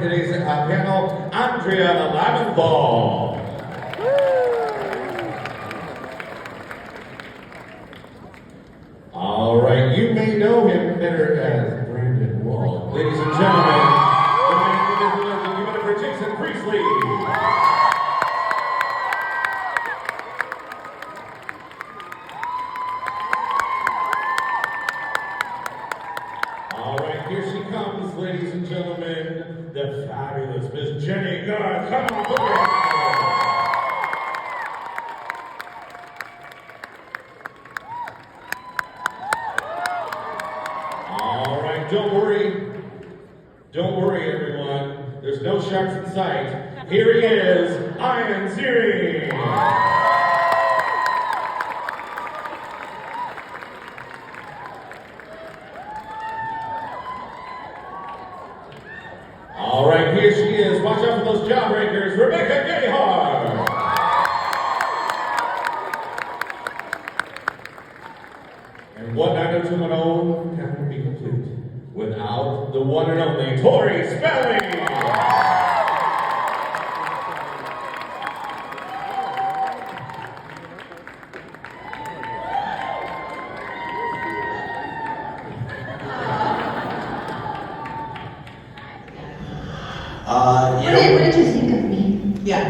today's panel, Andrea Laventhal. All right, you may know him better as Brandon Wall. Ladies and gentlemen, the man who is the legend, give it up for Jason Priestley. All right, here she comes, ladies and gentlemen, the fabulous Miss Jenny Garth. Come on, put your hands together. All right, don't worry, everyone. There's no sharks in sight. Here he is, Ian Ziering. All right, here she is. Watch out for those jawbreakers, Rebecca Gayhart. And what 90210 cannot be complete without the one and only Tori Spelling. What did you think of me? Yeah.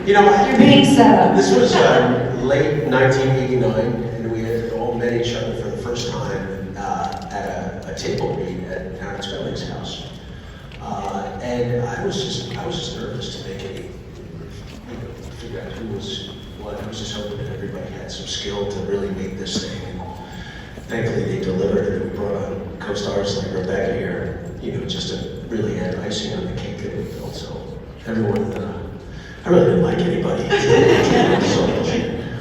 You're being set up. This was late 1989, and we had all met each other for the first time at a table read at Aaron Spelling's house. And I was just nervous to make any, figure out who was what. I was just hoping that everybody had some skill to really make this thing. And thankfully, they delivered. We brought on co-stars like Rebecca here, just to really add icing on the cake that we built. So everyone, I really didn't like anybody.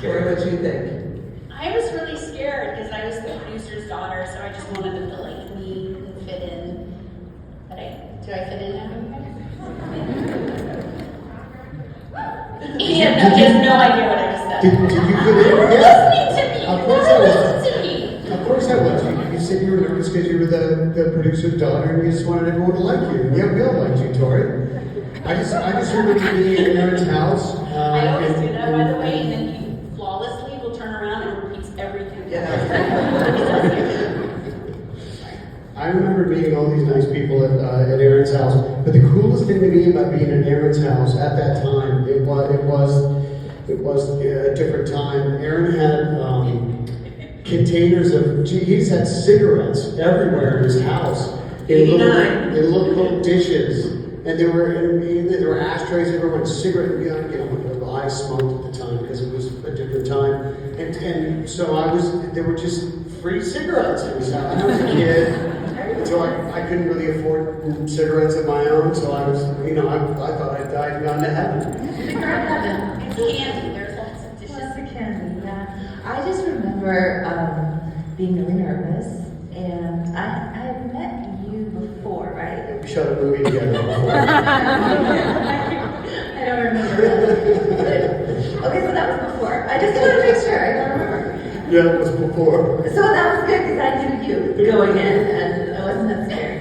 Corey, what do you think? I was really scared because I was the producer's daughter, so I just wanted them to like me and fit in. But do I fit in everywhere? He has no idea what I just said. Did you fit in? You're listening to me. Of course I was. Listen to me. Of course I was. You said you were nervous because you were the producer's daughter and you just wanted everyone to like you. Yeah, we all liked you, Tori. I just remember being in Aaron's house. I always do that, by the way, and then he flawlessly will turn around and repeats everything. I remember meeting all these nice people at Aaron's house, but the coolest thing to me about being at Aaron's house at that time, it was a different time. Aaron had containers of, he's had cigarettes everywhere in his house. In little dishes, and there were ashtrays everywhere, cigarette, I smoked at the time because it was a different time, and so there were just free cigarettes in his house. I was a kid, so I couldn't really afford cigarettes of my own, so I was, I thought I'd died and gone to heaven. It's candy, there's lots of dishes. Lots of candy, yeah. I just remember being really nervous, and I had met you before, right? We shot a movie together before. I don't remember. Okay, so that was before. I just want to make sure. I don't remember. Yeah, it was before. So that was good because I knew you going in, and I wasn't that scared.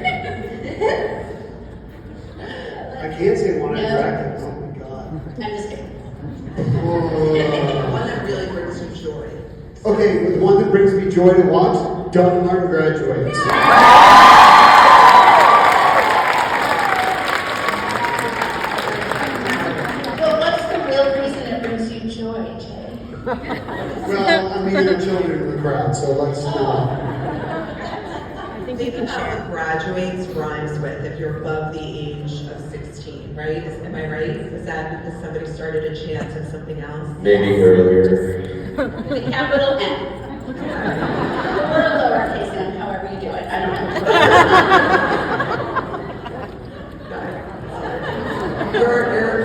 I can't say one attractive. Oh my god. I'm just kidding. The one that really brings you joy. Okay, the one that brings me joy to watch, Don Martin Graduates. Well, what's the real reason it brings you joy, Jay? Well, I mean, there are children in the crowd, so let's I think you can share. Graduates rhymes with if you're above the age of 16, right? Am I right? Is that because somebody started a chant of something else? Maybe earlier. The capital N. Or a lowercase n, however you do it. I don't know.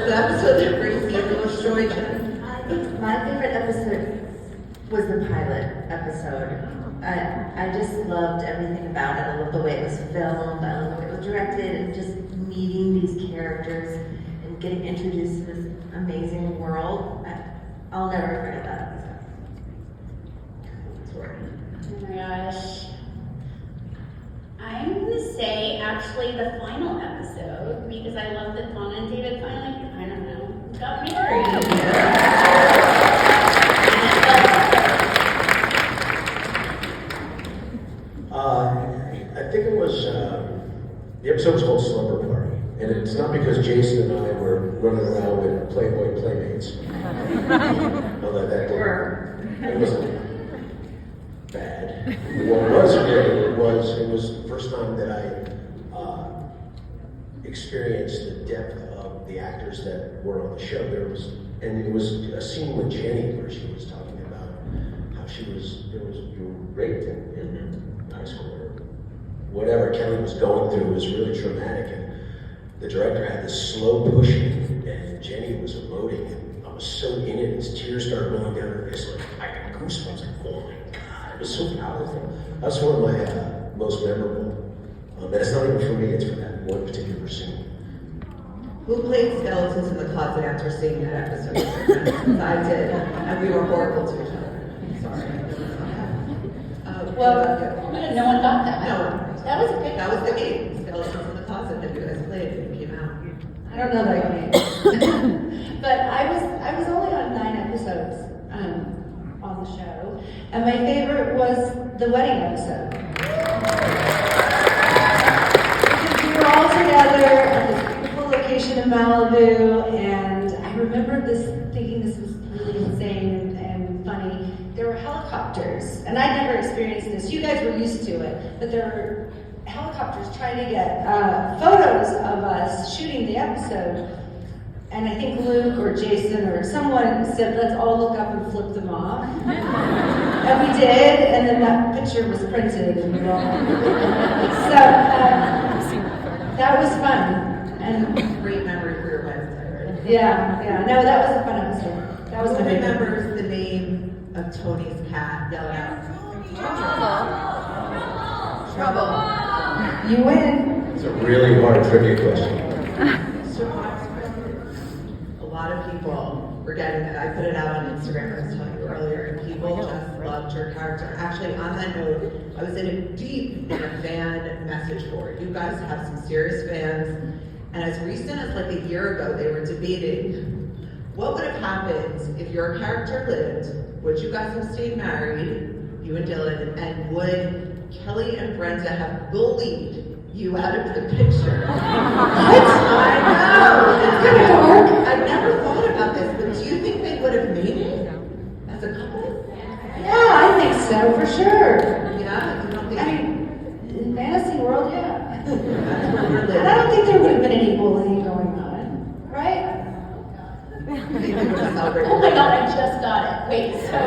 The episode that brings you the most joy, Jen? My favorite episode was the pilot episode. I just loved everything about it. I loved the way it was filmed. I loved the way it was directed, and just meeting these characters and getting introduced to this amazing world. I'll never forget that episode. Oh my gosh. I'm gonna say actually the final episode because I love that Donna and David finally, I don't know, got married. I think it was, the episode was called Slumber Party. And it's not because Jason and I were running around with Playboy Playmates. Although that didn't, it wasn't bad. What was great it was the first time that I experienced the depth of the actors that were on the show. And it was a scene with Jenny where she was talking about how you were raped in high school or whatever Kelly was going through was really traumatic. And the director had this slow pushing, and Jenny was emoting, and I was so in it, and tears started rolling down her face. Like, I got goosebumps. Like, oh my God, it was so powerful. That's one of my most memorable. And it's not even for me, it's for that one particular scene. Who played skeletons in the closet after seeing that episode? I did, and we were horrible to each other. Sorry. No one got that. No. That was a good. That was the game, skeletons in the closet that you guys played when it came out. I don't know that game. But I was only on 9 episodes on the show, and my favorite was the wedding episode. Because we were all together at this beautiful location in Malibu, and I remember thinking this was really insane and funny. There were helicopters, and I'd never experienced this. You guys were used to it, but there were helicopters trying to get photos of us shooting the episode. And I think Luke or Jason or someone said, let's all look up and flip them off. And we did, and then that picture was printed, and we were all so that was fun. And Great memory for your Wednesday, right? yeah, no, that was a fun episode. That was Who the big remembers the name of Tony's cat yelling out? Trouble. You win. It's a really hard trivia question. A lot of people were getting it. I put it out on Instagram, I was telling you earlier, and people just loved your character. Actually, on that note, I was in a fan message board. You guys have some serious fans, and as recent as like a year ago, they were debating what would have happened if your character lived. Would you guys have stayed married, you and Dylan, and would Kelly and Brenda have bullied you out of the picture? What? I know. It's kind of dark. I never thought about this, but do you think they would have made it as a couple? Yeah, I think so, for sure. Yeah, you don't think? I mean, in fantasy world, yeah. That's where we're And I don't think there would have been any bullying going on, right? Oh my God, I just got it. Wait, so.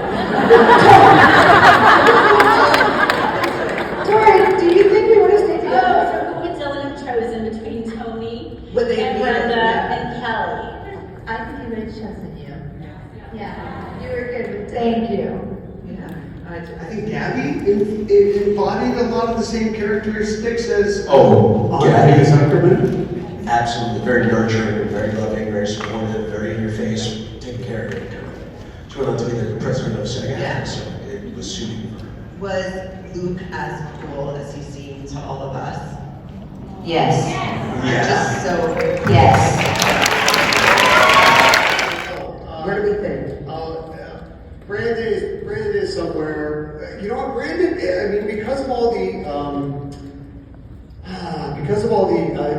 Tori, do you think we would have stayed Oh, together? so who would Dylan have chosen between Tony Would they and be- Brenda yeah. and Kelly? I think he would have chosen you. Yeah, you were good with Thank you. Yeah, I think Gabby embodied a lot of the same characteristics as Gabby. Zuckerman. Absolutely, very nurturing, very loving, very supportive, very in your face, taking care of you. She went on to be the president of SAG, Yeah. so it was suiting for her. Was Luke as cool as he seemed to all of us? Yes. Just so. Yes. What do we think? Brandon is somewhere. You know what, Brandon? I mean, because of all the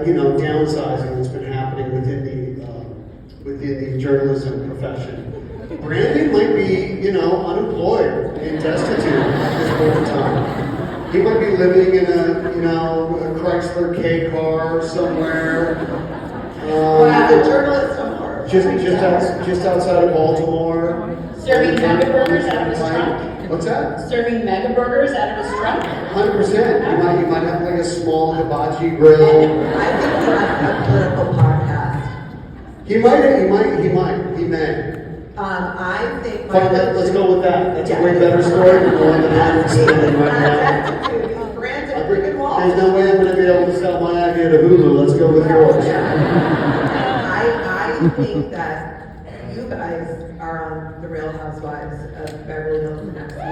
downsizing that's been happening within the journalism profession, Brandon might be unemployed and destitute at this point in time. He might be living in a Chrysler K car somewhere. Wow, the journalist of horror. Just outside of Baltimore. Serving mega burgers out of his trunk? What's that? Serving mega burgers out of his trunk? 100%. You might have like a small hibachi grill. I think he has a political podcast. He may. I think. Fine, let's go with that. That's a way better story than the one that I'm saying right now. Brandon freaking Wall. There's no way I'm going to be able to sell my idea to Hulu. Let's go with yours. I think that you guys are on The Real Housewives of Beverly Hills next season.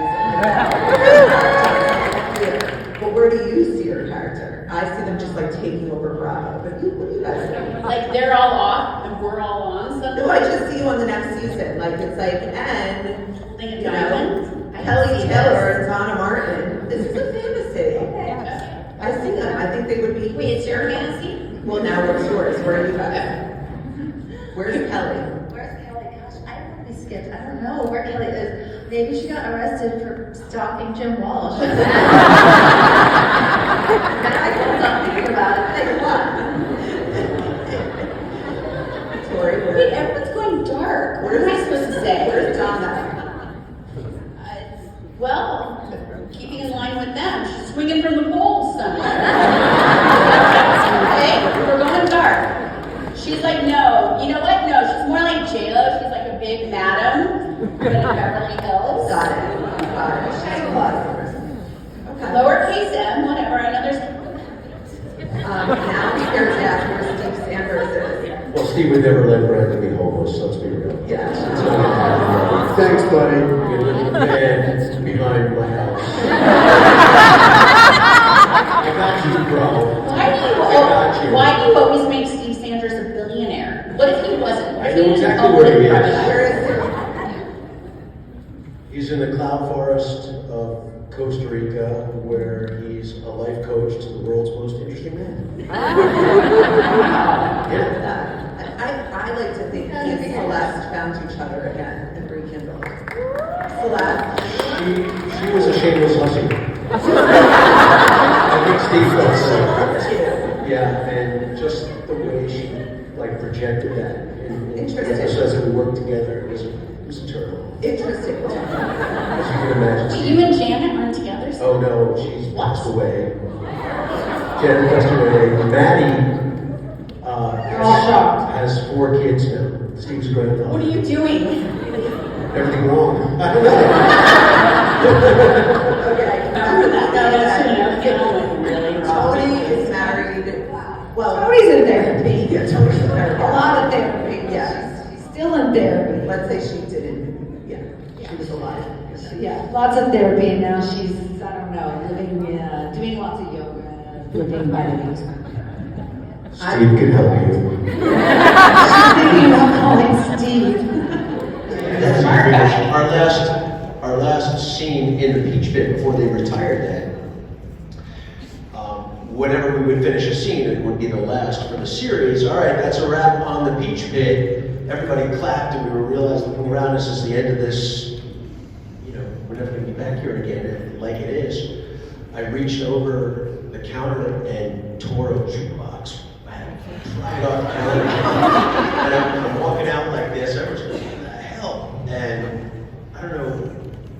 But where do you see your character? I see them just like taking over Bravo, but what do you guys think? Like they're all off and we're all on something. No, I just see you on the next season. Like it's like, and Holding a you diamond. know, I Kelly see Taylor this. and Donna Martin. This is a fantasy. I see them. I think they would be. Wait, it's your fantasy? Well, now what's yours? Where are you guys? Where's Kelly? Where's Kelly? Gosh, I don't know. We skipped. I don't know where Kelly is. Maybe she got arrested for stalking Jim Walsh. Now I can't stop thinking about it. Like what? Tori, Wait, everyone's going dark. What am I supposed to say? Where's Donna? Well, keeping in line with them. She's swinging from the poles somewhere. Okay, we're going dark. She's like, no. You know what? No, she's more like J-Lo. She's like a big madam, but in Beverly Hills. Got it. Got it. She's a lot. Okay. Lowercase m, whatever. I know there's. Now here's where Steve Sanders is. Well, Steve would never let Brandon be homeless, so let's be real. Yeah. It's not gonna happen. Thanks, buddy. You're gonna live in a van behind my house. I got you, bro. Why do you always make Steve Sanders a billionaire? What if he wasn't? What I if know he was exactly an where he open is. criminal? Where is He's in the cloud forest of Costa Rica, where he's a life coach to the world's most interesting man. Yeah. I like to think he and Celeste found each other again and rekindled. Celeste. She was a shameless hussy. I think Steve felt so. Yeah, and just the way she like projected that and Interesting. emphasized that we worked together was eternal. Interesting. As you can imagine. Wait, you and Janet aren't together? Oh no, she's passed away. Janet passed away. Maddie has 4 kids now. Steve's grandfather. What are you doing? Everything wrong. I don't know. Okay. Remember that? No, that's true. No, get on with it, really. Tony is married. Well, Tony's in therapy. Yeah, Tony's in therapy. A lot of therapy. Yeah. She's still in therapy. Let's say she didn't. Yeah. She was alive. Yeah, lots of therapy, and now she's, I don't know, living, doing lots of yoga, living vitamins. Steve can help you. Thinking about calling Steve. Our last scene in the Peach Pit before they retired that. Whenever we would finish a scene, it would be the last for the series. All right, that's a wrap on the Peach Pit. Everybody clapped, and we were realizing looking around, this is the end of this. We're never going to be back here again, like it is. I reached over the counter and tore a jukebox. I had to pry it off the counter. And I'm walking out like this. Everyone's going, what the hell? And I don't know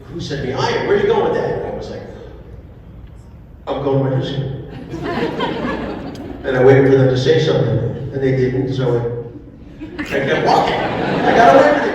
who said to me, Ian, where are you going with that? And I was like, I'm going to my music. And I waited for them to say something, and they didn't, so I kept walking. I got away with it.